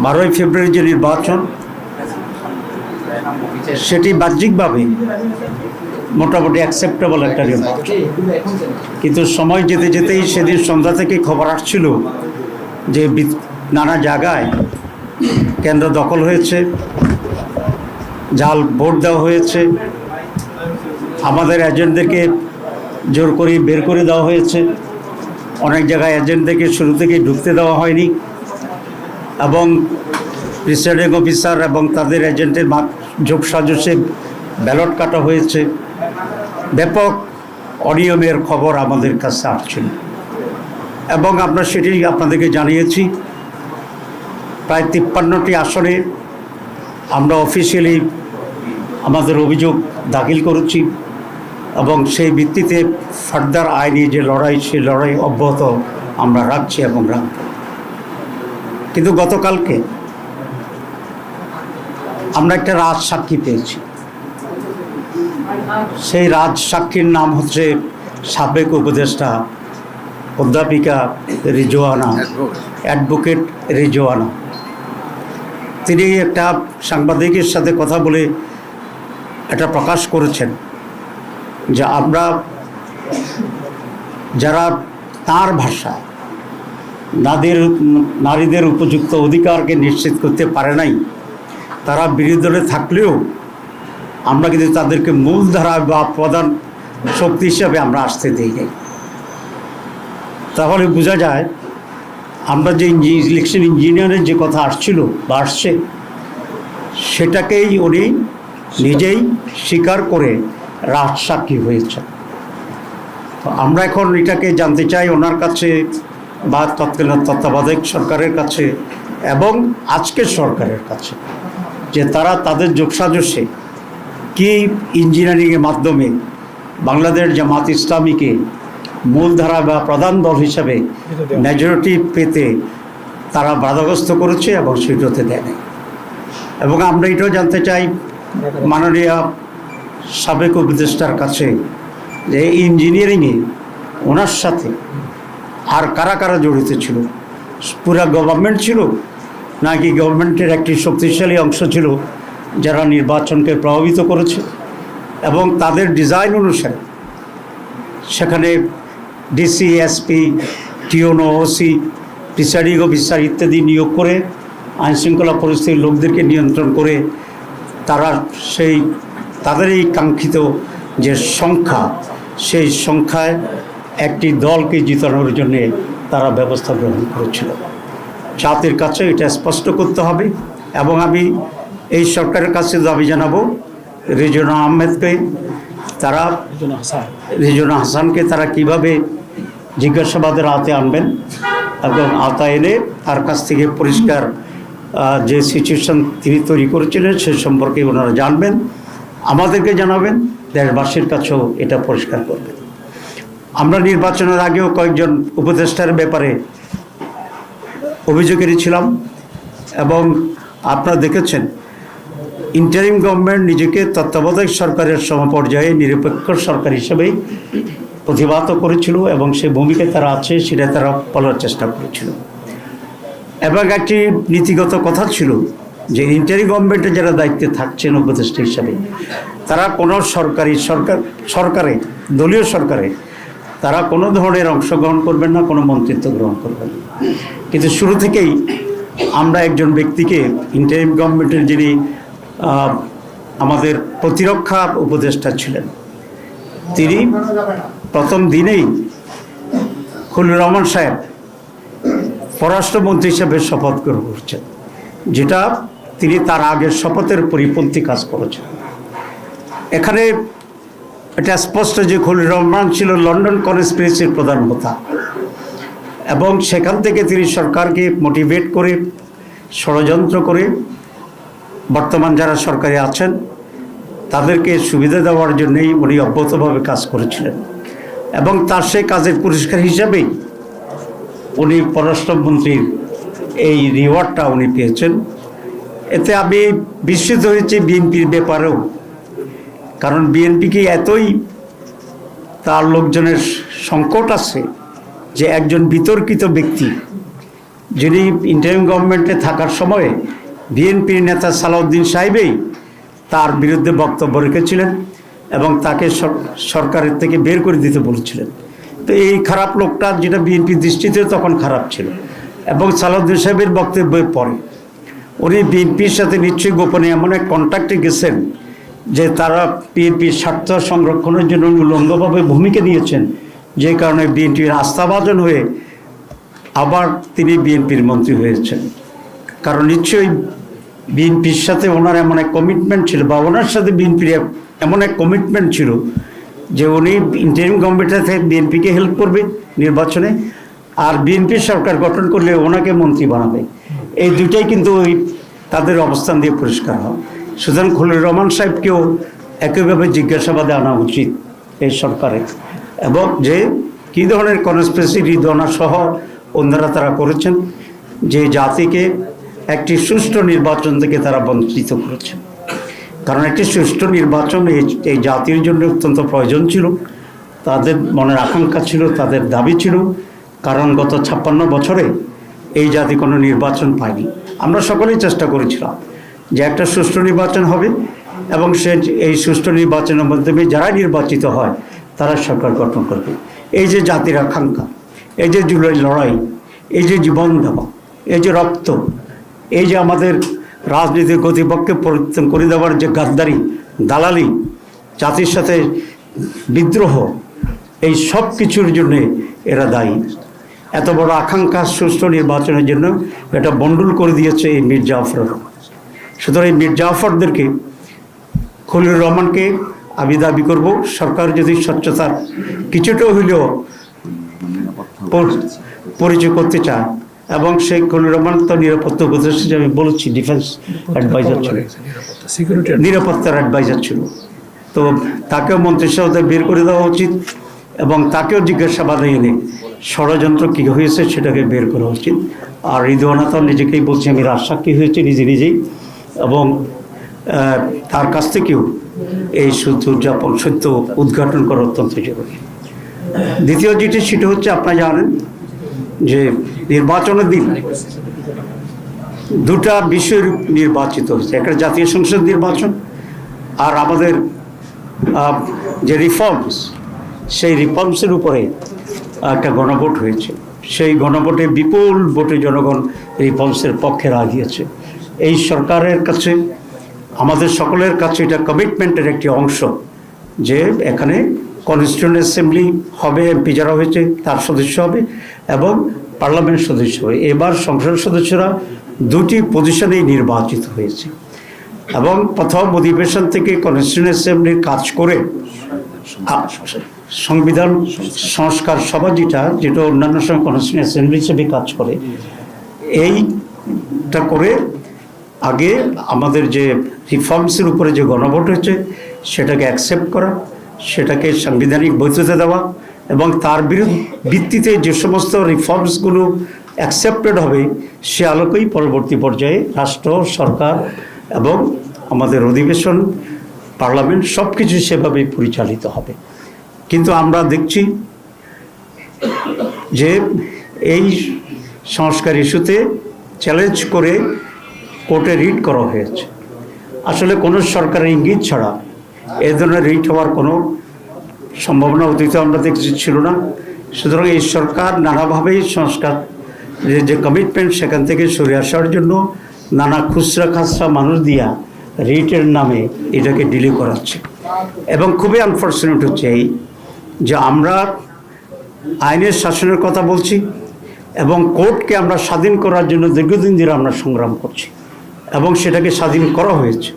12ই ফেব্রুয়ারি যে নির্বাচন, সেটি বাহ্যিকভাবে মোটামুটি অ্যাকসেপ্টেবল একটা নির্বাচন, কিন্তু সময় যেতে যেতেই সেদিন সন্ধ্যা থেকে খবর আসছিল যে নানা জায়গায় কেন্দ্র দখল হয়েছে, জাল ভোট দেওয়া হয়েছে, আমাদের এজেন্টদেরকে জোর করে বের করে দেওয়া হয়েছে, অনেক জায়গায় এজেন্টদেরকে শুরু থেকেই ঢুকতে দেওয়া হয়নি, এবং প্রিসাইডিং অফিসার এবং তাদের এজেন্টের যোগসাজশে ব্যালট কাটা হয়েছে। ব্যাপক অনিয়মের খবর আমাদের কাছে আসছিল এবং আমরা সেটি আপনাদেরকে জানিয়েছি। প্রায় 53টি আসনে আমরা অফিসিয়ালি আমাদের অভিযোগ দাখিল করেছি এবং সেই ভিত্তিতে ফার্দার আইনি যে লড়াই, সেই লড়াই অব্যাহত আমরা রাখছি এবং রাখব। কিন্তু গতকালকে আমরা একটা রাজসাক্ষী পেয়েছি। সেই রাজসাক্ষীর নাম হচ্ছে সাবেক উপদেষ্টা অধ্যাপিকা রিজওয়ানা, অ্যাডভোকেট রিজওয়ানা। তিনি একটা সাংবাদিকের সাথে কথা বলে এটা প্রকাশ করেছেন যে আমরা যারা তার ভাষায় নারীদের উপযুক্ত অধিকারকে নিশ্চিত করতে পারে নাই, তারা বিরোধী দলে থাকলেও আমরা কিন্তু তাদেরকে মূলধারা বা প্রধান শক্তি হিসাবে আমরা আসতে দিই নাই। তাহলে বোঝা যায় আমরা যে ইলেকশন ইঞ্জিনিয়ারের যে কথা আসছিল বা আসছে, সেটাকেই উনি নিজেই স্বীকার করে রাজসাক্ষী হয়েছেন। তো আমরা এখন এটাকে জানতে চাই ওনার কাছে বা তৎকালীন তত্ত্বাবধায়ক সরকারের কাছে এবং আজকের সরকারের কাছে, যে তারা তাদের যোগসাজশে কি ইঞ্জিনিয়ারিংয়ের মাধ্যমে বাংলাদেশ জামাত ইসলামীকে মূলধারা বা প্রধান দল হিসাবে মেজরিটি পেতে তারা বাধাগ্রস্ত করেছে এবং সেটাতে দেয় নাই। এবং আমরা এটাও জানতে চাই মাননীয় সাবেক উপদেষ্টার কাছে যে ইঞ্জিনিয়ারিংয়ে ওনার সাথে আর কারা কারা জড়িত ছিল, পুরা গভর্নমেন্ট ছিল নাকি গভর্নমেন্টের একটি শক্তিশালী অংশ ছিল যারা নির্বাচনকে প্রভাবিত করেছে, এবং তাদের ডিজাইন অনুসারে সেখানে DC, SP, TNO, OC, presiding officer ইত্যাদি নিয়োগ করে আইনশৃঙ্খলা পরিস্থিতির লোকদেরকে নিয়ন্ত্রণ করে তারা তাদের এই কাঙ্ক্ষিত যে সংখ্যা, সেই সংখ্যায় একটি দলকে জিতানোর জন্যে তারা ব্যবস্থা গ্রহণ করেছিল। জাতির কাছে এটা স্পষ্ট করতে হবে এবং আমি এই সরকারের কাছে দাবি জানাবো রিজওয়ানা আহমেদকে, রিজওয়ানা হাসানকে তারা কিভাবে জিজ্ঞাসাবাদের আওতায় আনবেন এবং আওতায় এনে তার কাছ থেকে পরিষ্কার যে সিচুয়েশন তিনি তৈরি করেছিলেন সে সম্পর্কে ওনারা জানবেন, আমাদেরকে জানাবেন, দেশবাসীর কাছেও এটা পরিষ্কার করবেন। আমরা নির্বাচনের আগেও কয়েকজন উপদেষ্টার ব্যাপারে অভিযোগ এনেছিলাম এবং আপনারা দেখেছেন ইন্টারিম গভর্নমেন্ট নিজেকে তত্ত্বাবধায়ক সরকারের সমপর্যায়ে নিরপেক্ষ সরকার হিসেবেই প্রতিবাদ করেছিল এবং সেই ভূমিকায় তারা আছে সেটা তারা বলার চেষ্টা করেছিল। এবং একটি নীতিগত কথা ছিল যে ইন্টারিম গভর্নমেন্টে যারা দায়িত্বে থাকছেন উপদেষ্টা হিসাবে তারা কোনো সরকারে দলীয় সরকারে তারা কোনো ধরনের অংশগ্রহণ করবেন না, কোনো মন্ত্রিত্ব গ্রহণ করবেন না। কিন্তু শুরু থেকেই আমরা একজন ব্যক্তিকে ইন্টারিম গভর্নমেন্টের যিনি আমাদের প্রতিরক্ষা উপদেষ্টা ছিলেন, তিনি প্রথম দিনেই খলিলুর রহমান সাহেব পররাষ্ট্রমন্ত্রী হিসেবে শপথ গ্রহণ করছেন, যেটা তিনি তার আগের শপথের পরিপন্থী কাজ করেছেন। এখানে এটা স্পষ্ট যে খলিলুর রহমান ছিল লন্ডন কনস্পিরেসির প্রধান হোতা এবং সেখান থেকে তিনি সরকারকে মোটিভেট করে ষড়যন্ত্র করে বর্তমান যারা সরকারে আছেন তাদেরকে সুবিধা দেওয়ার জন্যই উনি অব্যাহতভাবে কাজ করেছিলেন এবং তার সেই কাজের পুরস্কার হিসাবেই উনি পররাষ্ট্রমন্ত্রীর এই রিওয়ার্ডটা উনি পেয়েছেন। এতে আমি বিস্মিত হয়েছি বিএনপির ব্যাপারেও, কারণ বিএনপিকে এতই তার লোকজনের সংকট আছে যে একজন বিতর্কিত ব্যক্তি যিনি ইন্টারিম গভর্নমেন্টে থাকার সময়ে বিএনপির নেতা সালাউদ্দিন সাহেবই তার বিরুদ্ধে বক্তব্য রেখেছিলেন এবং তাকে সরকারের থেকে বের করে দিতে বলেছিলেন। তো এই খারাপ লোকটা, যেটা বিএনপির দৃষ্টিতে তখন খারাপ ছিল, এবং সালাউদ্দিন সাহেবের বক্তব্যের পরে উনি বিএনপির সাথে নিশ্চয়ই গোপনে এমন এক কন্ট্যাক্টে গেছেন যে তারা বিএনপির স্বার্থ সংরক্ষণের জন্য উলঙ্গভাবে ভূমিকা নিয়েছেন, যে কারণে বিএনপির আস্থাভাজন হয়ে আবার তিনি বিএনপির মন্ত্রী হয়েছেন। কারণ নিশ্চয়ই বিএনপির সাথে ওনার এমন এক কমিটমেন্ট ছিল, বা ওনার সাথে বিএনপির এমন এক কমিটমেন্ট ছিল যে উনি ইন্টারিম গভর্নমেন্টের থেকে বিএনপিকে হেল্প করবে নির্বাচনে, আর বিএনপির সরকার গঠন করলে ওনাকে মন্ত্রী বানাবে। এই দুইটাই কিন্তু ওই তাদের অবস্থান দিয়ে পরিষ্কার হয়। সুতরাং খলিলুর রহমান সাহেবকেও একইভাবে জিজ্ঞাসাবাদে আনা উচিত এই সরকারের, এবং যে কী ধরনের কনস্পিরেসি রিদওয়ানা সহ অন্যরা তারা করেছেন, যে জাতিকে একটি সুষ্ঠু নির্বাচন থেকে তারা বঞ্চিত করেছে। কারণ একটি সুষ্ঠু নির্বাচন এই জাতির জন্য অত্যন্ত প্রয়োজন ছিল, তাদের মনের আকাঙ্ক্ষা ছিল, তাদের দাবি ছিল। কারণ গত 56 বছরে এই জাতি কোনো নির্বাচন পায়নি। আমরা সকলেই চেষ্টা করেছিলাম যে একটা সুষ্ঠু নির্বাচন হবে, এবং এই সুষ্ঠু নির্বাচনের মাধ্যমে যারা নির্বাচিত হয় তারা সরকার গঠন করবে। এই যে জাতির আকাঙ্ক্ষা, এই যে জুলাই লড়াই, এই যে জীবন দেওয়া, এই যে রক্ত, এই যে আমাদের রাজনীতির গতিপক্ষে পরিবর্তন করে দেওয়ার যে গাদ্দারি, দালালি, জাতির সাথে বিদ্রোহ, এই সব কিছুর জন্যে এরা দায়ী। এত বড় আকাঙ্ক্ষা সুষ্ঠু নির্বাচনের জন্য এটা বন্ডুল করে দিয়েছে এই মীর জাফর। সুতরাং এই মীর জাফরদেরকে, খলিলুর রহমানকে আমি দাবি করব, সরকার যদি স্বচ্ছতার কিছুটাও হইলেও পরিচয় করতে চায়, এবং সেই খলিলুর রহমান তো নিরাপত্তা উপদেষ্টা, আমি বলেছি ডিফেন্স অ্যাডভাইজার ছিল, নিরাপত্তার অ্যাডভাইজার ছিল, তো তাকেও মন্ত্রিসভা বের করে দেওয়া উচিত, এবং তাকেও জিজ্ঞাসাবাদে এনে ষড়যন্ত্র কী হয়েছে সেটাকে বের করা উচিত। আর রিদওয়ানা তো নিজেকেই বলছে আমি রাজসাক্ষী হয়েছি নিজেই, এবং তার কাছ থেকেও এই সত্য উদ্ঘাটন করা অত্যন্ত জরুরি। দ্বিতীয় যেটি সেটা হচ্ছে, আপনারা জানেন যে নির্বাচনের দিন দুটা বিষয় নির্বাচিত হচ্ছে, একটা জাতীয় সংসদ নির্বাচন, আর আমাদের যে রিফর্মস, সেই রিফর্মসের উপরে একটা গণভোট হয়েছে। সেই গণভোটে বিপুল ভোটে জনগণ রিফর্মসের পক্ষে রায় দিয়েছে। এই সরকারের কাছে, আমাদের সকলের কাছে এটা কমিটমেন্টের একটি অংশ যে এখানে কনস্টিটিউয়েন্ট অ্যাসেম্বলি হবে, এমপি যারা হয়েছে তার সদস্য হবে, এবং পার্লামেন্ট সদস্য হবে। এবার সংসদ সদস্যরা দুটি পজিশনেই নির্বাচিত হয়েছে, এবং প্রথম অধিবেশন থেকে কনস্টিটিউয়েন্ট অ্যাসেম্বলির কাজ করে সংবিধান সংস্কার সভা যেটা অন্যান্য সময় কনস্টিটিউয়েন্ট অ্যাসেম্বলি হিসেবে কাজ করে, এইটা করে আগে আমাদের যে রিফর্মসের উপরে যে গণভোট হয়েছে সেটাকে অ্যাকসেপ্ট করা, সেটাকে সাংবিধানিক বৈধতা দেওয়া, এবং তার ভিত্তিতে যে সমস্ত রিফর্মসগুলো অ্যাকসেপ্টেড হবে সে আলোকেই পরবর্তী পর্যায়ে রাষ্ট্র, সরকার এবং আমাদের অধিবেশন, পার্লামেন্ট সব কিছু সেভাবেই পরিচালিত হবে। কিন্তু আমরা দেখছি যে এই সংস্কার ইস্যুতে চ্যালেঞ্জ করে কোর্টে রিট করা হয়েছে। আসলে কোনো সরকারের ইঙ্গিত ছাড়া এ ধরনের রিট হওয়ার কোনো সম্ভাবনা অতীতে আমরা দেখছি ছিল না। সুতরাং এই সরকার নানাভাবেই সংস্কার যে কমিটমেন্ট সেখান থেকে সরে আসার জন্য নানা খুচরা খাচরা মানুষ দিয়া রিটের নামে এটাকে ডিলে করাচ্ছে। এবং খুবই আনফর্চুনেট হচ্ছে এই যে আমরা আইনের শাসনের কথা বলছি, এবং কোর্টকে আমরা স্বাধীন করার জন্য দীর্ঘদিন ধরে আমরা সংগ্রাম করছি, এবং সেটাকে স্বাধীন করা হয়েছে।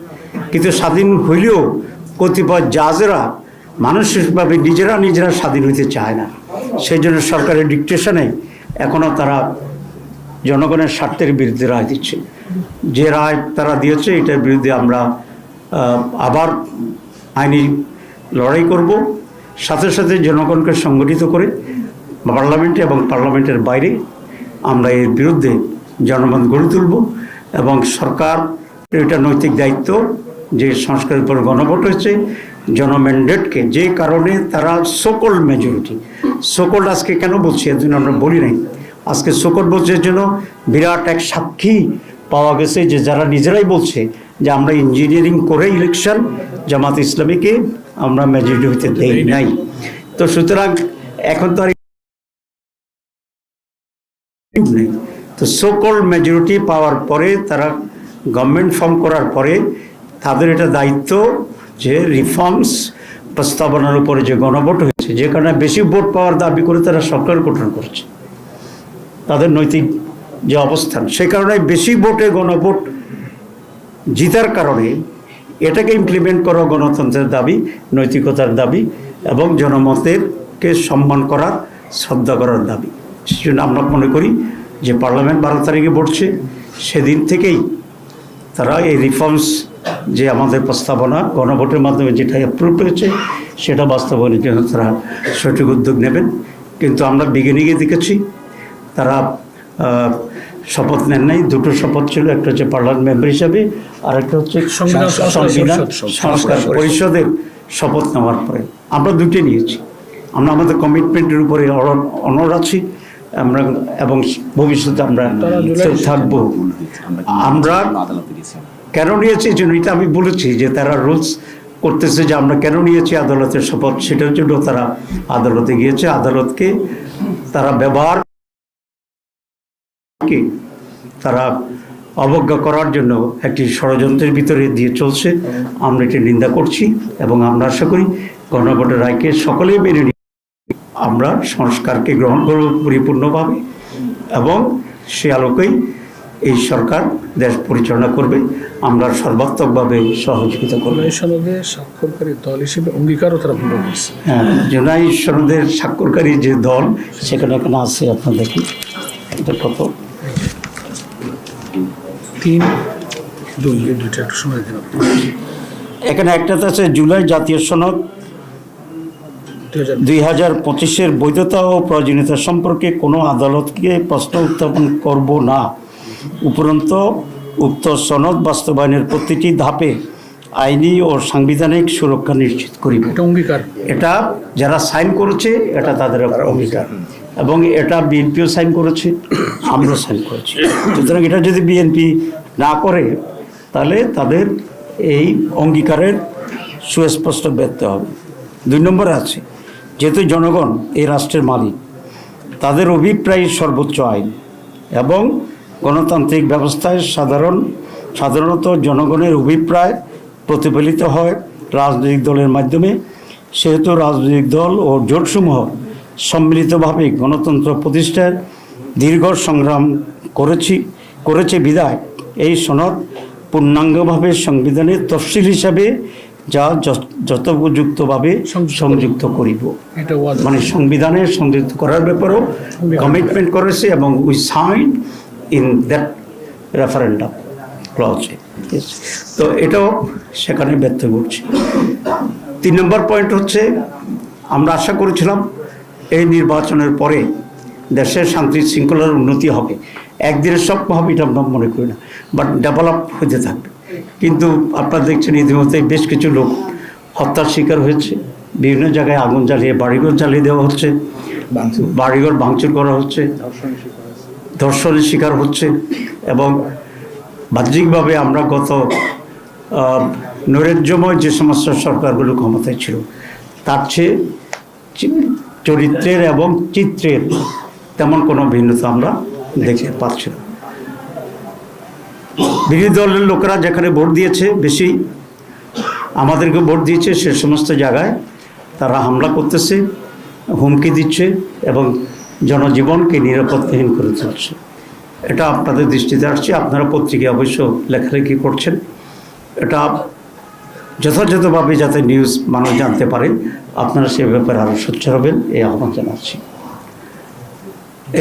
কিন্তু স্বাধীন হইলেও কতিপয় জাজেরা মানসিকভাবে নিজেরা স্বাধীন হইতে চায় না। সেই জন্য সরকারের ডিকটেশনে এখনও তারা জনগণের স্বার্থের বিরুদ্ধে রায় দিচ্ছে। যে রায় তারা দিয়েছে এটার বিরুদ্ধে আমরা আবার আইনি লড়াই করব, সাথে সাথে জনগণকে সংগঠিত করে পার্লামেন্টে এবং পার্লামেন্টের বাইরে আমরা এর বিরুদ্ধে জনমত গড়ে তুলব। এবং সরকার এটা নৈতিক দায়িত্ব যে সংস্কারের উপর গণভোট হয়েছে, জনম্যান্ডেটকে, যে কারণে তারা সকল মেজরিটি, সকল আজকে কেন বলছি এর জন্য আমরা বলি নাই, আজকে শোকট বলছের জন্য বিরাট এক সাক্ষী পাওয়া গেছে, যে যারা নিজেরাই বলছে যে আমরা ইঞ্জিনিয়ারিং করে ইলেকশন জামাত ইসলামীকে আমরা মেজরিটি হইতে দেই নাই। তো সুতরাং এখন তো আর নেই। তো সোকল মেজরিটি পাওয়ার পরে তারা গভর্নমেন্ট ফর্ম করার পরে তাদের এটা দায়িত্ব যে রিফর্মস প্রস্তাবনার উপরে যে গণভোট হয়েছে, যে কারণে বেশি ভোট পাওয়ার দাবি করে তারা সরকার গঠন করছে, তাদের নৈতিক যে অবস্থান, সে কারণে বেশি ভোটে গণভোট জিতার কারণে এটাকে ইমপ্লিমেন্ট করা গণতন্ত্রের দাবি, নৈতিকতার দাবি এবং জনমতেরকে সম্মান করার, শ্রদ্ধা করার দাবি। সেজন্য আমরা মনে করি যে পার্লামেন্ট 12 তারিখে বসছে, সেদিন থেকেই তারা এই রিফর্মস যে আমাদের প্রস্তাবনা গণভোটের মাধ্যমে যেটা অ্যাপ্রুভ হয়েছে সেটা বাস্তবায়নের জন্য তারা সঠিক উদ্যোগ নেবেন। কিন্তু আমরা বিজ্ঞানীকে দেখেছি তারা শপথ নেন নাই। দুটো শপথ ছিল, একটা হচ্ছে পার্লামেন্ট মেম্বার হিসাবে, আর একটা হচ্ছে সংবিধান সংস্কার পরিষদের শপথ নেওয়ার পরে। আমরা দুটোই নিয়েছি। আমরা আমাদের কমিটমেন্টের উপরে অনড় আছি আমরা, এবং ভবিষ্যতে আমরা থাকবো। আমরা কেন নিয়েছি এই জন্য এটা আমি বলেছি যে তারা রুলস করতেছে যে আমরা কেন নিয়েছি আদালতের শপথ, সেটার জন্য তারা আদালতে গিয়েছে। আদালতকে তারা ব্যবহার তারা অবজ্ঞা করার জন্য একটি ষড়যন্ত্রের ভিতরে দিয়ে চলছে। আমরা এটি নিন্দা করছি এবং আমরা আশা করি গণভোটের রায়কে সকলেই মেনে নিই। আমরা সংস্কারকে গ্রহণ করব পরিপূর্ণভাবে এবং সে আলোকেই এই সরকার দেশ পরিচালনা করবে। আমরা সর্বাত্মকভাবে সহযোগিতা করব। সনদে স্বাক্ষরকারী দল হিসেবে অঙ্গীকারও তারা ভঙ্গ করছে। হ্যাঁ, জুলাই সনদের স্বাক্ষরকারী যে দল সেখানে এখানে আছে, আপনার দেখি এটা কত 3-2 দুইটা একটু সময় দিন। এখানে একটাতে আছে জুলাই জাতীয় সনদ 2025-এর বৈধতা ও প্রয়োজনীয়তা সম্পর্কে কোনো আদালতকে প্রশ্ন উত্থাপন করব না। উপরন্ত উক্ত সনদ বাস্তবায়নের প্রতিটি ধাপে আইনি ও সাংবিধানিক সুরক্ষা নিশ্চিত করিবে। এটা অঙ্গীকার, এটা যারা সাইন করেছে এটা তাদের অঙ্গীকার, এবং এটা বিএনপিও সাইন করেছে, আমরাও সাইন করেছি। সুতরাং এটা যদি বিএনপি না করে তাহলে তাদের এই অঙ্গীকারের সুস্পষ্ট ব্যর্থ হবে। 2 নম্বরে আছে, যেহেতু জনগণ এই রাষ্ট্রের মালিক, তাদের অভিপ্রায় সর্বোচ্চ আইন এবং গণতান্ত্রিক ব্যবস্থায় সাধারণত জনগণের অভিপ্রায় প্রতিফলিত হয় রাজনৈতিক দলের মাধ্যমে। সেহেতু রাজনৈতিক দল ও জোটসমূহ সম্মিলিতভাবে গণতন্ত্র প্রতিষ্ঠার দীর্ঘ সংগ্রাম করেছে বিধায় এই সনদ পূর্ণাঙ্গভাবে সংবিধানের তফসিল হিসাবে যা যথোপযুক্তভাবে সংযুক্ত করিব। মানে সংবিধানে সংযুক্ত করার ব্যাপারেও কমিটমেন্ট করেছে এবং we sign in that referendum ক্লজে। তো এটাও সেখানে ব্যর্থ ঘটছে। 3 নম্বর পয়েন্ট হচ্ছে, আমরা আশা করেছিলাম এই নির্বাচনের পরে দেশের শান্তি শৃঙ্খলার উন্নতি হবে। একদিনের সম্ভব হবে এটা আমরা মনে করি না, বাট ডেভেলপ হতে থাকবে। কিন্তু আপনারা দেখছেন ইতিমধ্যে বেশ কিছু লোক হত্যার শিকার হয়েছে, বিভিন্ন জায়গায় আগুন জ্বালিয়ে বাড়িঘর জ্বালিয়ে দেওয়া হচ্ছে, বাড়িঘর ভাঙচুর করা হচ্ছে, ধর্ষণের শিকার হচ্ছে। এবং বাহ্যিকভাবে আমরা গত নৈরাজ্যময় যে সমস্ত সরকারগুলো ক্ষমতায় ছিল তার চেয়ে চরিত্রের এবং চিত্রের তেমন কোনো ভিন্নতা আমরা দেখতে পাচ্ছি না। বিরোধী দলের লোকেরা যেখানে ভোট দিয়েছে, বেশি আমাদেরকে ভোট দিয়েছে, সে সমস্ত জায়গায় তারা হামলা করতেছে, হুমকি দিচ্ছে এবং জনজীবনকে নিরাপত্তাহীন করে তুলছে। এটা আপনাদের দৃষ্টিতে আসছে, আপনারা পত্রিকায় অবশ্য লেখালেখি করছেন। এটা যথাযথভাবে যাতে নিউজ মানুষ জানতে পারে, আপনারা সে ব্যাপারে আরও সোচ্চার হবেন, এই আহ্বান জানাচ্ছি।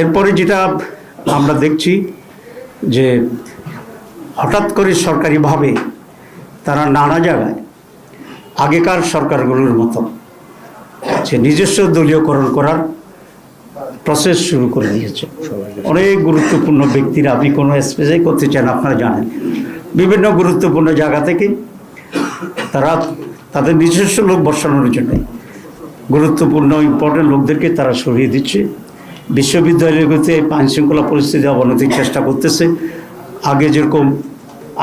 এরপরে যেটা আমরা দেখছি যে হঠাৎ করে সরকারিভাবে তারা নানা জায়গায় আগেকার সরকারগুলোর মতো যে নিজস্ব দলীয়করণ করার প্রসেস শুরু করে দিয়েছে। অনেক গুরুত্বপূর্ণ ব্যক্তিরা, আপনি কোনো স্পেসে করতে চান আপনারা জানেন, বিভিন্ন গুরুত্বপূর্ণ জায়গা থেকে তারা তাদের নিজস্ব লোক বসানোর জন্য গুরুত্বপূর্ণ ইম্পর্টেন্ট লোকদেরকে তারা সরিয়ে দিচ্ছে বিশ্ববিদ্যালয়গুলোতে আইনশৃঙ্খলা পরিস্থিতি অবনতির চেষ্টা করতেছে। আগে যেরকম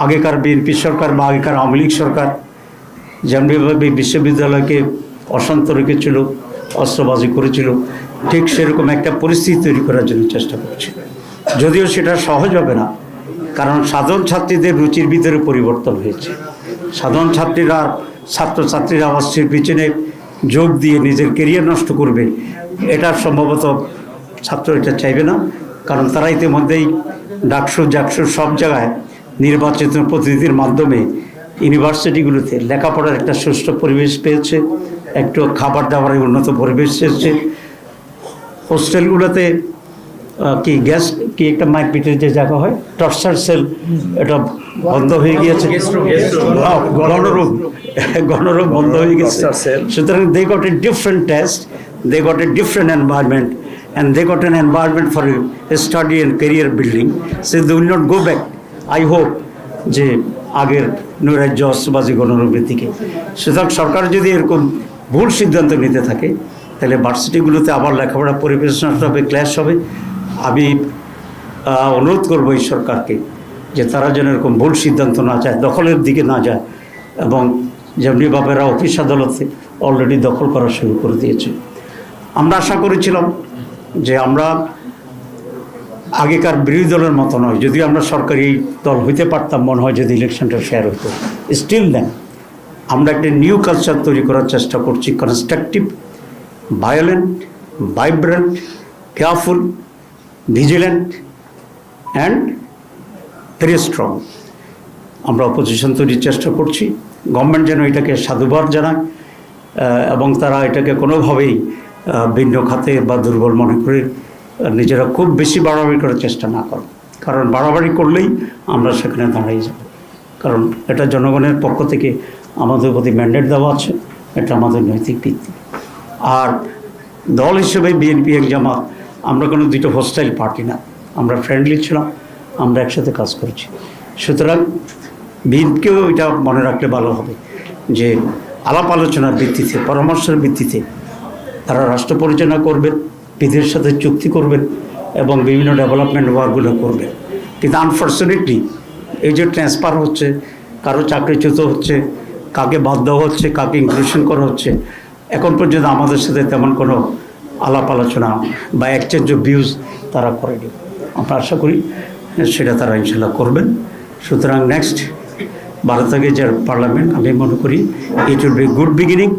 আগেকার বিএনপি সরকার বা আগেকার আওয়ামী লীগ সরকার যেমনিভাবে বিশ্ববিদ্যালয়কে অশান্ত রেখেছিল, অস্ত্রবাজি করেছিল, ঠিক সেরকম একটা পরিস্থিতি তৈরি করার জন্য চেষ্টা করছে। যদিও সেটা সহজ হবে না, কারণ সাধারণ ছাত্রীদের রুচির ভিতরে পরিবর্তন হয়েছে। সাধারণ ছাত্রীরা ছাত্রছাত্রীরা অস্ত্রের পিছনে যোগ দিয়ে নিজের কেরিয়ার নষ্ট করবে, এটা সম্ভবত ছাত্র এটা চাইবে না, কারণ তারা ইতিমধ্যেই ডাকসু জাকসু সব জায়গায় নির্বাচিত প্রতিনিধির মাধ্যমে ইউনিভার্সিটিগুলোতে লেখাপড়ার একটা সুষ্ঠু পরিবেশ পেয়েছে, একটু খাবার দাবারের উন্নত পরিবেশ এসেছে। হোস্টেলগুলোতে কি গ্যাস কি একটা মারপিটের যে জায়গা হয় টর্চার সেল, এটা বন্ধ হয়ে গিয়েছে, গণরোগ বন্ধ হয়ে গেছে। সুতরাং they got a different test, they got a different environment, and they got an environment for a study and career building, so they will not go back. I hope যে আগের নৈরাজ্য অস্ত্রবাজি গণরোগের দিকে। সুতরাং সরকার যদি এরকম ভুল সিদ্ধান্ত নিতে থাকে, তাহলে ভার্সিটিগুলোতে আবার লেখাপড়া পরিবেশ নষ্ট হবে, ক্লাস হবে। আমি অনুরোধ করবো এই সরকারকে যে তারা যেন এরকম ভুল সিদ্ধান্ত না যায়, দখলের দিকে না যায়, এবং যেমনি বাপেরা অফিস আদালতে অলরেডি দখল করা শুরু করে দিয়েছে। আমরা আশা করেছিলাম যে আমরা আগেকার বিরোধী দলের মতো নয়, যদি আমরা সরকারি দল হইতে পারতাম মনে হয় যদি ইলেকশনটা ফেয়ার হতো। স্টিল দেন আমরা একটা নিউ কালচার তৈরি করার চেষ্টা করছি, constructive, violent, vibrant, careful, vigilant and very strong. আমরা অপোজিশন তৈরির চেষ্টা করছি। গভর্নমেন্ট যেন এটাকে সাধুবাদ জানায় এবং তারা এটাকে কোনোভাবেই ভিন্ন খাতে বা দুর্বল মনে করে নিজেরা খুব বেশি বাড়াবাড়ি করার চেষ্টা না করে, কারণ বাড়াবাড়ি করলেই আমরা সেখানে দাঁড়িয়ে যাব। কারণ এটা জনগণের পক্ষ থেকে আমাদের প্রতি ম্যান্ডেট দেওয়া আছে, এটা আমাদের নৈতিক ভিত্তি। আর দল হিসেবে বিএনপি এক জামাত আমরা কোনো দুটো হোস্টাইল পার্টি না, আমরা ফ্রেন্ডলি ছিলাম, আমরা একসাথে কাজ করেছি। সুতরাং বিএনপিকেও এটা মনে রাখলে ভালো হবে যে আলাপ আলোচনার ভিত্তিতে, পরামর্শের ভিত্তিতে তারা রাষ্ট্র পরিচালনা করবেন, বিদেশের সাথে চুক্তি করবেন এবং বিভিন্ন ডেভেলপমেন্ট ওয়ার্কগুলো করবেন। কিন্তু আনফর্চুনেটলি এই যে ট্রান্সফার হচ্ছে, কারো চাকরিচ্যুত হচ্ছে, কাকে বাদ দেওয়া হচ্ছে, কাকে ইনক্লুশন করা হচ্ছে, এখন পর্যন্ত আমাদের সাথে তেমন কোনো আলাপ আলোচনা বা এক্সচেঞ্জ অফ ভিউজ তারা করেনি। আমরা আশা করি সেটা তারা ইনশাল্লাহ করবেন। সুতরাং নেক্সট 12 তারিখে যে পার্লামেন্ট, আমি মনে করি it will be good beginning.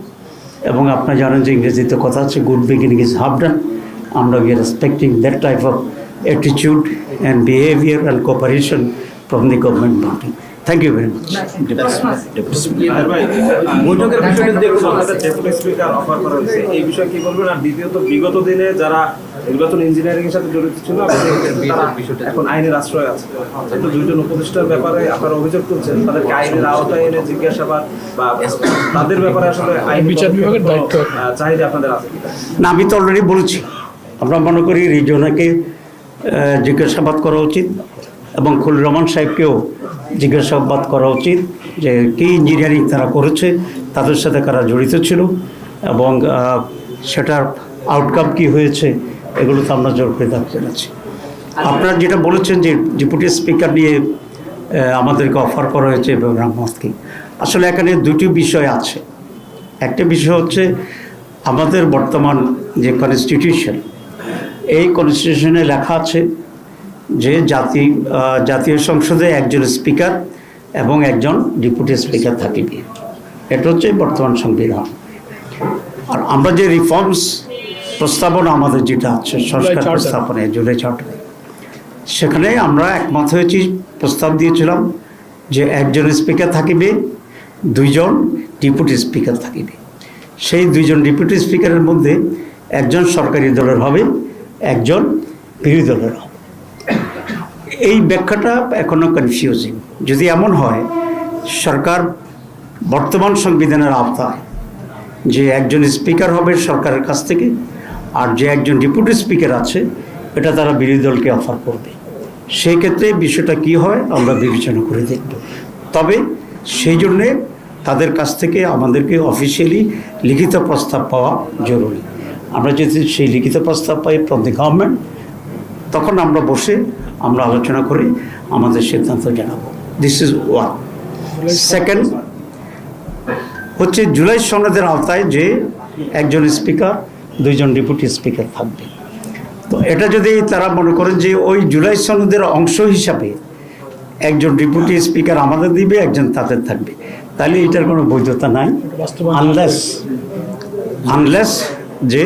এবং আপনারা জানেন যে ইংরেজিতে কথা আছে, good beginning is half done. আমরা we are expecting that type of attitude and behaviour and cooperation from the government body. Thank you very much. বৈঠকের বিষয়ে দেখুন আপনাদের ডেপুটি স্পিকার অফার করা হয়েছে, এই বিষয়ে কি বলবেন? আর দ্বিতীয়ত বিগত দিনে যারা নির্বাচন ইঞ্জিনিয়ারিং এর সাথে জড়িত ছিল তারা এখন আইনের আশ্রয় আছে, তো দুইজন উপদেষ্টার ব্যাপারে আপনারা অভিযোগ তুলছেন, তাদেরকে আইনের আওতায় এনে জিজ্ঞাসাবাদ বা তাদের ব্যাপারে আসলে আইন বিচার বিভাগের দায়িত্ব চাহিদা আপনাদের আছে না? আমি তো অলরেডি বলেছি, আমরা মনে করি রিজনাকে জিজ্ঞাসাবাদ করা উচিত এবং খলিল রহমান সাহেবকেও জিজ্ঞাসাবাদ করা উচিত যে কী ইঞ্জিনিয়ারিং তারা করেছে, তাদের সাথে কারা জড়িত ছিল এবং সেটার আউটকাম কি হয়েছে, এগুলো তো আমরা জোর করে দাবি জানাচ্ছি। আপনারা যেটা বলেছেন যে ডেপুটি স্পিকার নিয়ে আমাদেরকে অফার করা হয়েছে ইব্রাহিম মোহাম্মদকে, আসলে এখানে দুটি বিষয় আছে। একটা বিষয় হচ্ছে আমাদের বর্তমান যে কনস্টিটিউশন, এই কনস্টিটিউশনে লেখা আছে যে জাতীয় সংসদে একজন স্পিকার এবং একজন ডেপুটি স্পিকার থাকিবে, এটা হচ্ছে বর্তমান সংবিধান। আর আমরা যে রিফর্মস প্রস্তাবনা আমাদের যেটা আছে সংস্কার প্রস্তাবনায় জুলাই চার্টারে, সেখানে আমরা একমত হয়েছি, প্রস্তাব দিয়েছিলাম যে একজন স্পিকার থাকিবে, দুইজন ডেপুটি স্পিকার থাকিবে। সেই দুইজন ডেপুটি স্পিকারের মধ্যে একজন সরকারি দলের হবে, একজন বিরোধী দলের হবে। এই ব্যাখ্যাটা এখনও কনফিউজিং। যদি এমন হয় সরকার বর্তমান সংবিধানের আওতায় যে একজন স্পিকার হবে সরকারের কাছ থেকে, আর যে একজন ডেপুটি স্পিকার আছে এটা তারা বিরোধী দলকে অফার করবে, সেই ক্ষেত্রে বিষয়টা কী হয় আমরা বিবেচনা করে দেখব। তবে সেই জন্যে তাদের কাছ থেকে আমাদেরকে অফিসিয়ালি লিখিত প্রস্তাব পাওয়া জরুরি। আমরা যদি সেই লিখিত প্রস্তাব পাই ফ্রম দি গভর্নমেন্ট, তখন আমরা বসে আমরা আলোচনা করে আমাদের সিদ্ধান্ত জানাবো। This is one. সেকেন্ড হচ্ছে জুলাই সনদের আওতায় যে একজন স্পিকার, 2 জন ডেপুটি স্পিকার থাকবে। তো এটা যদি তারা মনে করেন যে ওই জুলাই সনদের অংশ হিসাবে একজন ডেপুটি স্পিকার আমাদের দিবে, একজন তাদের থাকবে, তাহলে এটার কোনো বৈধতা নাই, আনলেস যে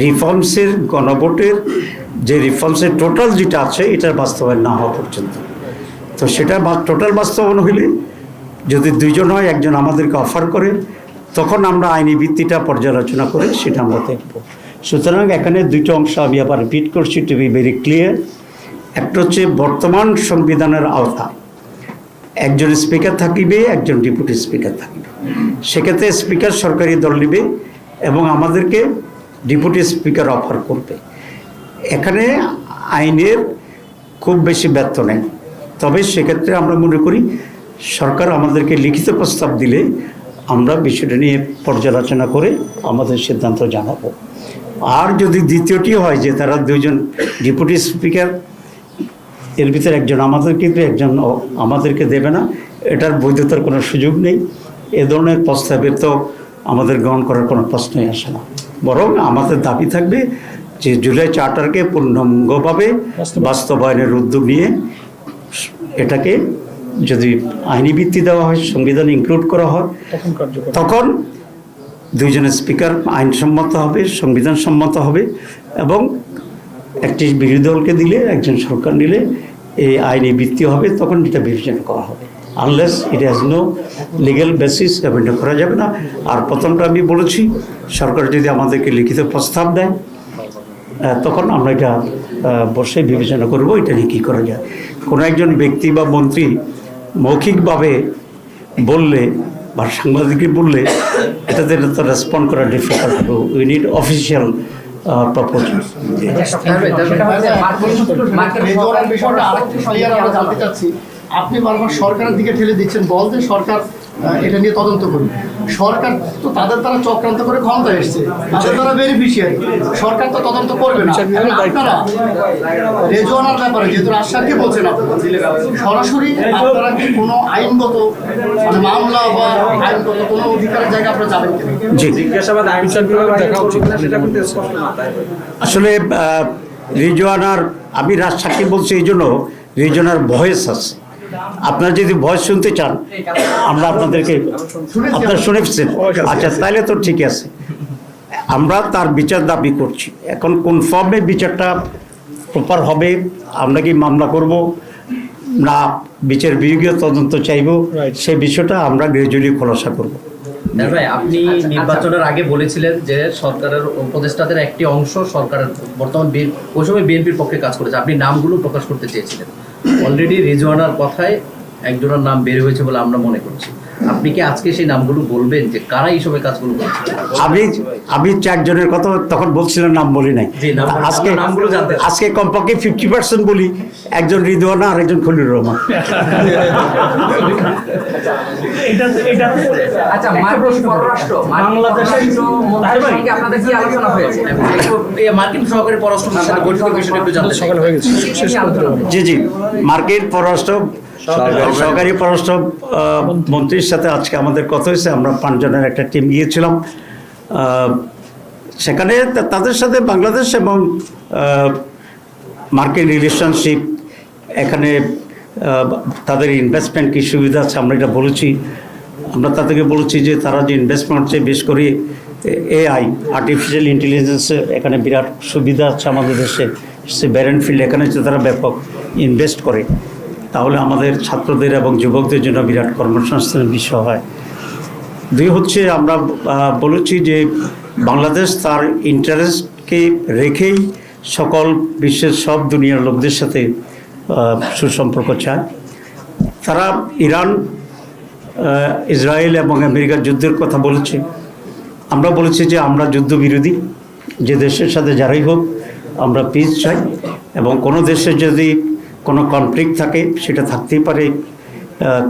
রিফর্মসের গণভোটের যে রিফর্মসের টোটাল যেটা আছে এটার বাস্তবায়ন না হওয়া পর্যন্ত। তো সেটা টোটাল বাস্তবায়ন হইলে যদি 2 জন হয়, একজন আমাদেরকে অফার করে, তখন আমরা আইনি ভিত্তিটা পর্যালোচনা করে সেটা আমরা দেখব। সুতরাং এখানে 2টো অংশ আমি আবার রিপিট করছি টু বি ভেরি ক্লিয়ার। একটা হচ্ছে বর্তমান সংবিধানের আওতা একজন স্পিকার থাকিবে, একজন ডেপুটি স্পিকার থাকিবে। সেক্ষেত্রে স্পিকার সরকারি দল নেবে এবং আমাদেরকে ডেপুটি স্পিকার অফার করবে। এখানে আইনের খুব বেশি ব্যর্থ নেই, তবে সেক্ষেত্রে আমরা মনে করি সরকার আমাদেরকে লিখিত প্রস্তাব দিলে আমরা বিষয়টা নিয়ে পর্যালোচনা করে আমাদের সিদ্ধান্ত জানাবো। আর যদি দ্বিতীয়টি হয় যে তারা 2 জন ডেপুটি স্পিকার, এর ভিতরে একজন আমাদেরকে দেবে, একজন আমাদেরকে দেবে না, এটার বৈধতার কোনো সুযোগ নেই। এ ধরনের প্রস্তাবের তো আমাদের গ্রহণ করার কোনো প্রশ্নই আসে না। বরং আমাদের দাবি থাকবে যে জুলাই চার্টারকে পূর্ণাঙ্গভাবে বাস্তবায়নের উদ্যোগ নিয়ে এটাকে যদি আইনি ভিত্তি দেওয়া হয়, সংবিধান ইনক্লুড করা হয়, তখন 2 জন স্পিকার আইনসম্মত হবে, সংবিধান সম্মত হবে এবং একটি বিরোধী দলকে দিলে, একজন সরকার নিলে এই আইনি ভিত্তি হবে, তখন এটা বিবেচনা করা হবে। Unless it has no legal basis, এটা করা যাবে না। আর প্রথমটা আমি বলেছি, সরকার যদি আমাদেরকে লিখিত প্রস্তাব দেয় তখন আমরা এটা বসে বিবেচনা করব এটা নিয়ে কী করা যায়। কোনো একজন ব্যক্তি বা মন্ত্রী মৌখিকভাবে বললে বা সাংবাদিককে বললে এটাতে তো রেসপন্ড করা ডিফিকাল্ট হবে। We need official proposal. আপনি বারবার সরকারের দিকে ঠেলে দিচ্ছেন, বলতে সরকার এটা নিয়ে তদন্ত করুন। সরকার তো তাদের দ্বারা চক্রান্ত করে ক্ষমতায় এসছে, তাদের দ্বারা বেনিফিশিয়ারি, সরকার তো তদন্ত করবে না। আপনারা রেজওয়ানার ব্যাপারে যেহেতু রাজশাহীকে বলছেন, আপনারা সরাসরি আপনারা কি কোনো আইনগত মামলা বা আইনগত কোনো অধিকারের জায়গায় আপনারা যাবেন কিনা? জি, জিজ্ঞাসাবাদ আইন বিভাগ দেখা উচিত না, সেটা কিন্তু স্পষ্ট না। আসলে রিজওয়ানার, আমি রাজশাহী বলছি এই জন্য রিজওয়ানার ভয়েস আছে। আপনারা যদি ভয়েস শুনতে চান আমরা আপনাদেরকে, আপনারা শুনেছেন, আচ্ছা তাহলে তো ঠিক আছে। আমরা তার বিচার দাবি করছি। এখন কোন ফর্মে বিচারটা প্রপার হবে, আমরা কি মামলা করব না বিচার বিভাগীয় তদন্ত চাইব, সেই বিষয়টা আমরা গ্রাজুয়ালি খোলাসা করব। ভাই, আপনি নির্বাচনের আগে বলেছিলেন যে সরকারের উপদেষ্টাদের একটি অংশ সরকারের বর্তমান ওই সময় বিএনপির পক্ষে কাজ করেছে, আপনি নামগুলো প্রকাশ করতে চেয়েছিলেন। অলরেডি রিজওয়ানার কথায় একজনের নাম বের হয়েছে বলে আমরা মনে করছি। আপনি কি আজকে সেই নামগুলো বলবেন যে কারা এই সময় কাজগুলো করছে? আমি 4 জনের কথা তখন বলছিলাম, নাম বলি নাই। আজকে কমপক্ষে 50% বলি। একজন রিজওয়ানা আর একজন খলিলুর রহমান। আচ্ছা, আপনাদের কি আলোচনা হয়েছে? মার্কিন সহকারী পররাষ্ট্রের সাথে বৈঠকের বিষয়টা একটু জানতে চাই। জি জি, মার্কিন সহকারী পররাষ্ট্র মন্ত্রীর সাথে আজকে আমাদের কথা হয়েছে। আমরা 5 জনের একটা টিম গিয়েছিলাম। সেখানে তাদের সাথে বাংলাদেশ এবং মার্কিন রিলেশনশিপ, এখানে তাদের ইনভেস্টমেন্ট কী সুবিধা আছে আমরা এটা বলেছি। আমরা তাদেরকে বলেছি যে তারা যে ইনভেস্টমেন্ট হচ্ছে, বিশেষ করে এআই, আর্টিফিশিয়াল ইন্টেলিজেন্সের এখানে বিরাট সুবিধা আছে আমাদের দেশে। সে ব্যারেন ফিল্ড, এখানে যে তারা ব্যাপক ইনভেস্ট করে, তাহলে আমাদের ছাত্রদের এবং যুবকদের জন্য বিরাট কর্মসংস্থানের বিষয় হয়। 2 হচ্ছে আমরা বলেছি যে বাংলাদেশ তার ইন্টারেস্টকে রেখেই সকল বিশ্বের সব দুনিয়ার লোকদের সাথে সুসম্পর্ক চায়। তারা ইরান, ইসরায়েল এবং আমেরিকার যুদ্ধের কথা বলেছে। আমরা বলেছি যে আমরা যুদ্ধবিরোধী, যে দেশের সাথে যারাই হোক আমরা পিস চাই, এবং কোনো দেশের যদি কোনো কনফ্লিক্ট থাকে সেটা থাকতেই পারে,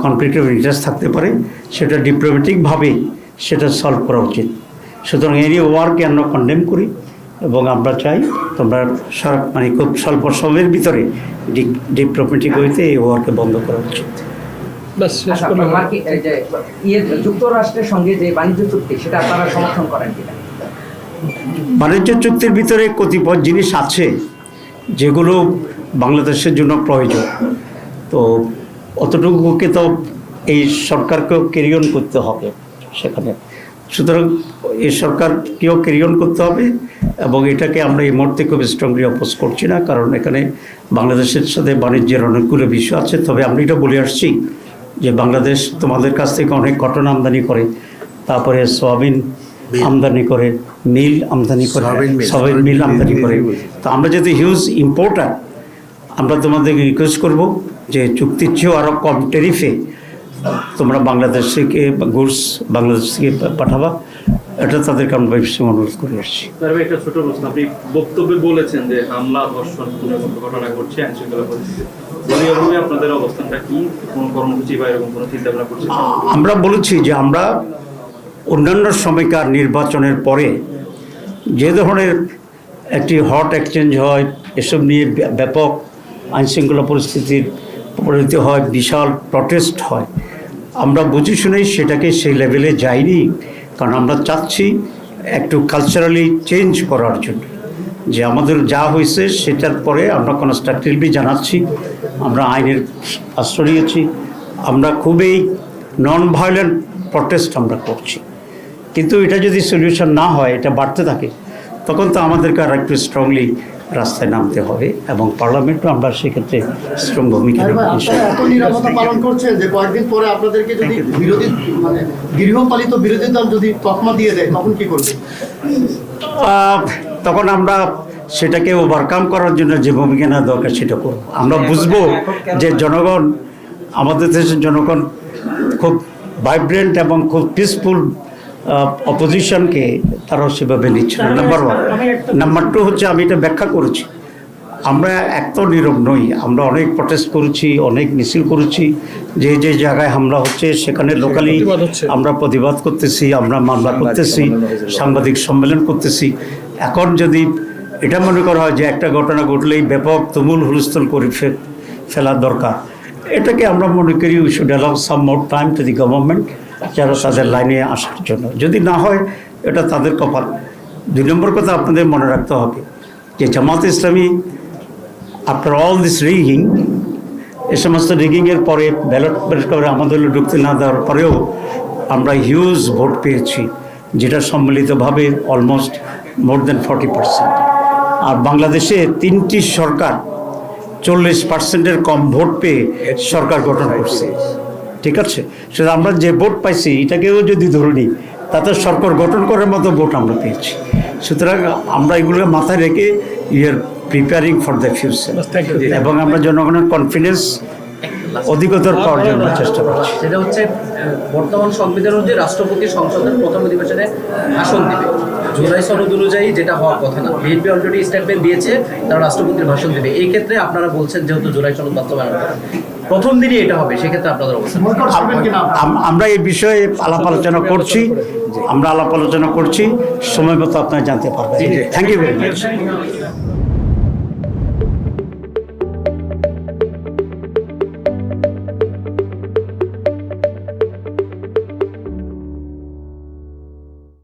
কনফ্লিক্ট অফ ইন্টারেস্ট থাকতে পারে, সেটা ডিপ্লোম্যাটিকভাবে সেটা সলভ করা উচিত। সুতরাং এই ওয়ারকে আমরা কন্ডেম করি এবং আমরা চাই তোমরা মানে খুব স্বল্প সময়ের ভিতরে ডিপ্লোম্যাটিক হইতে এই ওয়ারকে বন্ধ করা উচিত। ব্যাস শেষ আচ্ছা, করলাম। যুক্তরাষ্ট্রের সঙ্গে যে বাণিজ্য চুক্তি সেটা আপনারা সমর্থন করেন কিনা? বাণিজ্য চুক্তির ভিতরে কতিপয় জিনিস আছে যেগুলো বাংলাদেশের জন্য প্রয়োজন, তো অতটুকুকে তো এই সরকারকেও ক্যারি অন করতে হবে সেখানে। সুতরাং এই সরকারকেও ক্যারি অন করতে হবে এবং এটাকে আমরা এই মুহূর্তে খুব স্ট্রংলি অপোজ করছি না, কারণ এখানে বাংলাদেশের সাথে বাণিজ্যের অনেকগুলো বিষয় আছে। তবে আমরা এটা বলে আসছি যে বাংলাদেশ তোমাদের কাছ থেকে অনেক কটন আমদানি করে, তারপরে সয়াবিন আমদানি করে, মিল আমদানি করে, সয়াবিন মিল আমদানি করে। তো আমরা যদি হিউজ ইম্পোর্টার, আমরা তোমাদেরকে রিকোয়েস্ট করব যে চুক্তির চেয়েও আরও কম ট্যারিফে তোমরা বাংলাদেশ থেকে গুডস বাংলাদেশ থেকে পাঠাবা, এটা তাদেরকে আমরা বেশি অনুরোধ করে আসছি। তারপরে একটা ছোট প্রশ্ন, আপনি বক্তব্যে বলেছেন যে হামলা, ধর্ষণ, খুনের মতো ঘটনা ঘটছে আইনশৃঙ্খলা পরিস্থিতি, দলীয়ভাবে আপনাদের অবস্থানটা কি? কোনো কর্মসূচি বা এরকম কোনো চিন্তা ভাবনা করছেন? আমরা বলেছি যে আমরা অন্যান্য সময়কার নির্বাচনের পরে যে ধরনের একটি হট এক্সচেঞ্জ হয়, এসব নিয়ে ব্যাপক আইনশৃঙ্খলা পরিস্থিতির পরিণতি হয়, বিশাল প্রটেস্ট হয়, আমরা বুঝে শুনেই সেটাকে সেই লেভেলে যাইনি, কারণ আমরা চাচ্ছি একটু কালচারালি চেঞ্জ করার জন্য। যে আমাদের যা হয়েছে সেটার পরে আমরা কনস্ট্রাকটিভলি জানাচ্ছি, আমরা আইনের আশ্রয় নিয়েছি, আমরা খুবই নন ভায়োলেন্ট প্রটেস্ট আমরা করছি। কিন্তু এটা যদি সলিউশন না হয়, এটা বাড়তে থাকে, তখন তো আমাদেরকে আর একটু স্ট্রংলি রাস্তায় নামতে হবে এবং পার্লামেন্টও আমরা সেক্ষেত্রে স্ট্রং ভূমিকা নেব। আপনারা এত নিরাপত্তা পালন করছেন যে কয়েকদিন পরে আপনাদেরকে যদি বিরোধী মানে গৃহপালিত বিরোধী দল যদি তকমা দিয়ে দেয়, তখন কি করবে? তখন আমরা সেটাকে ওভারকাম করার জন্য যে ভূমিকা নেওয়া দরকার সেটা করব। আমরা বুঝবো যে জনগণ, আমাদের দেশের জনগণ খুব ভাইব্রেন্ট এবং খুব পিসফুল অপোজিশনকে তারা সেভাবে নিচ্ছে না, নাম্বার ওয়ান। নাম্বার টু হচ্ছে, আমি এটা ব্যাখ্যা করেছি, আমরা এক তো নীরব নই, আমরা অনেক প্রটেস্ট করেছি, অনেক মিছিল করেছি, যে যে জায়গায় হামলা হচ্ছে সেখানে লোকালি আমরা প্রতিবাদ করতেছি, আমরা মামলা করতেছি, সাংবাদিক সম্মেলন করতেছি। এখন যদি এটা মনে করা হয় যে একটা ঘটনা ঘটলেই ব্যাপক তুমুল হুলস্থুল করে ফেলা দরকার, এটাকে আমরা মনে করি we should allow some more time to the government, যারা তাদের লাইনে আসার জন্য। যদি না হয় এটা তাদের কপাল। দুই নম্বর কথা আপনাদের মনে রাখতে হবে যে Jamaat Islami after all this rigging, এ সমস্ত রিগিংয়ের পরে ব্যালট করে আমাদের ঢুকতে না দেওয়ার পরেও আমরা হিউজ ভোট পেয়েছি, যেটা সম্মিলিতভাবে অলমোস্ট মোর দেন 40%। আর বাংলাদেশে 3টি সরকার 40%-এর কম ভোট পেয়ে সরকার গঠন করছে, ঠিক আছে? সেটা আমরা যে ভোট পাইছি এটাকেও যদি ধরে নিই, তাতে সরকার গঠন করার মতো ভোট আমরা পেয়েছি। সুতরাং আমরা এগুলোকে মাথায় রেখে are preparing for the future, এবং আমরা জনগণের কনফিডেন্স অধিকতর পাওয়ার জন্য চেষ্টা করছি। সেটা হচ্ছে বর্তমান সংবিধান অনুযায়ী রাষ্ট্রপতি সংসদের প্রথম অধিবেশনে ভাষণ দেবে, জুলাই সনদ অনুযায়ী যেটা হওয়ার কথা না। বিএনপি অলরেডি স্টেটমেন্ট দিয়েছে তারা রাষ্ট্রপতির ভাষণ দেবে। এই ক্ষেত্রে আপনারা বলছেন যেহেতু জুলাই সনদ বাস্তবায়ন প্রথম দিনই এটা হবে, সেক্ষেত্রে আপনাদের অবস্থা? আমরা এই বিষয়ে আলাপ আলোচনা করছি, সময় মতো আপনারা জানতে পারবেন। Thank you very much.